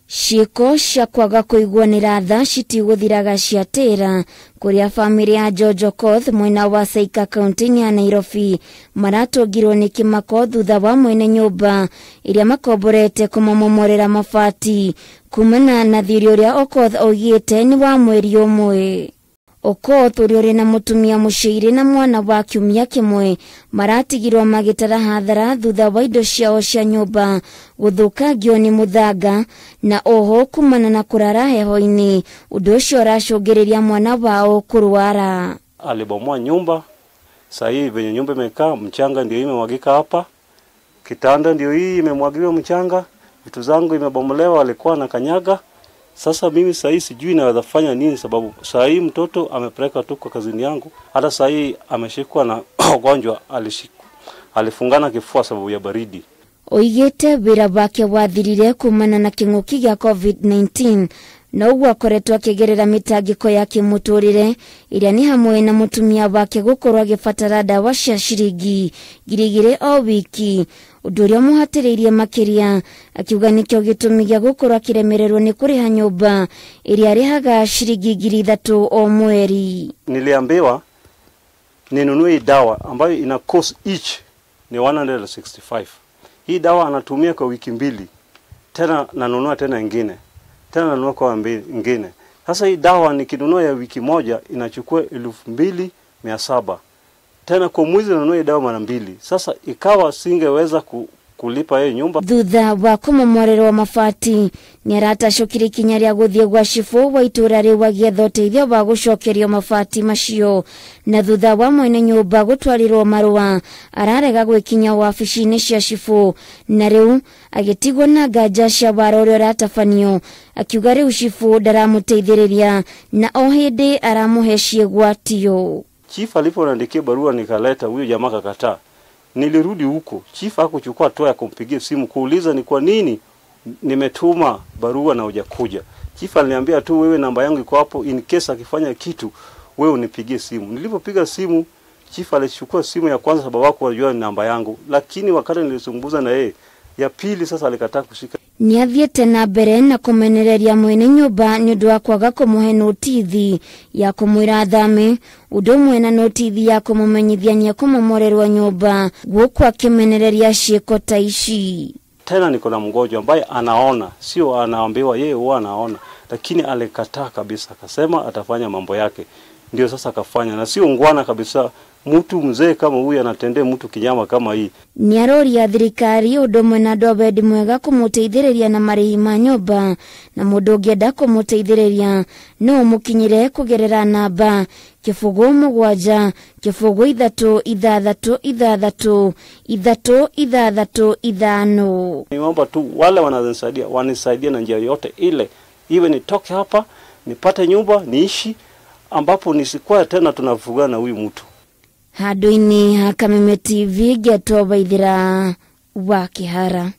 Ciiko cia kwaga kuiguanira tha citiguthiraga ciatira kuria family ya George Okoth mwena wa Saika County ya Nairobi maratungirwo ni kimako thutha wa mwene nyumba iria makomborete kumomorera mabati kumana na thiri uria Okoth oigite ni wa mweri umwe. Okoth uri na mutumia muciiri na mwana wa kiumia kimwe maratigirwo magitara hathara thutha wa indo ciao cia nyumba guthukangio ni muthanga na oho kumana na kurara heho-ini. Undu ucio uracungiriria mwana wao kurwara. Alibomoa nyumba, sasa hivi venye nyumba imekaa mchanga ndio imemwagika hapa, kitanda ndio hii imemwagiwa mchanga, vitu zangu imebomolewa, alikuwa na kanyaga. Sasa mimi sasa hivi sijui naweza fanya nini, sababu sasa hivi mtoto amepeleka tu kwa kazini yangu, hata sasa hivi ameshikwa na ugonjwa, alifungana kifua sababu ya baridi. Oigite wira wake wathirire kumana na king'uki gya COVID-19 na uguo akoretwo akigerera mitangiko ya kimuturire iria ni hamwe na mutumia wake gukorwo agibatara dawa cia ciringi 2,000 o wiki. Undu uria muhatiriirie makiria akiuga nikio gitumi gya gukorwo akiremererwo ni kuriha nyumba iria arihaga ciringi 3,000 o mweri. Niliambiwa ninunue dawa ambayo ina cost each ni 165. Hii dawa anatumia kwa wiki mbili, tena nanunua tena ingine, tena nanunua kwa ingine. Sasa hii dawa nikinunua ya wiki moja inachukua 2,700. Tena kwa mwezi nanunua dawa mara mbili. Sasa ikawa singeweza kulipa hiyo nyumba. Thutha wa kumomorerwo mabati ni aratacukire ikinya ria guthie gwa cifu wa itura riu agietha uteithio wa gucokerio mabati macio, na thutha wa mwene nyumba gutwarirwo marua ararega gwikinya wabici-ini cia cifu, na riu agitigwo na nganja cia wara uria uratabanio, akiuga riu cifu ndaramuteithiriria na o hindi aramuhe ciegwatio. Chief alipoandikia barua nikaleta, huyo jamaa kakataa. Nilirudi huko, chief hakuchukua hatua ya kumpigia simu kuuliza ni kwa nini nimetuma barua na hujakuja. Chief aliniambia tu wewe namba yangu iko hapo, in case akifanya kitu wewe unipigie simu. Nilipopiga simu, chief alichukua simu ya kwanza sababu wako wajua namba yangu, lakini wakati nilisumbuza na yeye ya pili sasa alikataa kushika. Ni athiete na mbere na kumenereria mwene nyumba ni undu wa kwaga kumuhe notithi ya kumwira thame, undu mwena notithi ya kumumenyithia ni kumomorerwa nyumba guku akimenereria ciiko ta ici. Tena niko na mgonjwa ambaye anaona, sio anaambiwa yeye huwa anaona, lakini alikataa kabisa, akasema atafanya mambo yake. Ndio sasa akafanya, na sio ngwana kabisa. Mtu mzee kama huyu anatendea mtu kinyama kama hii. Ni arori ya thirikari undu mwena Dobedi mwega kumuteithiriria na marihi ma nyumba, na mundu ungienda kumuteithiriria no mukinyire kugerera namba 07 3 3 Niomba tu wale wananisaidia wanisaidie na njia yote ile, iwe nitoke hapa nipate nyumba niishi, ambapo nisikuwa tena tunavugana na huyu mtu. Handu-ini ha Kameme TV Geto Baithira wa Kihara.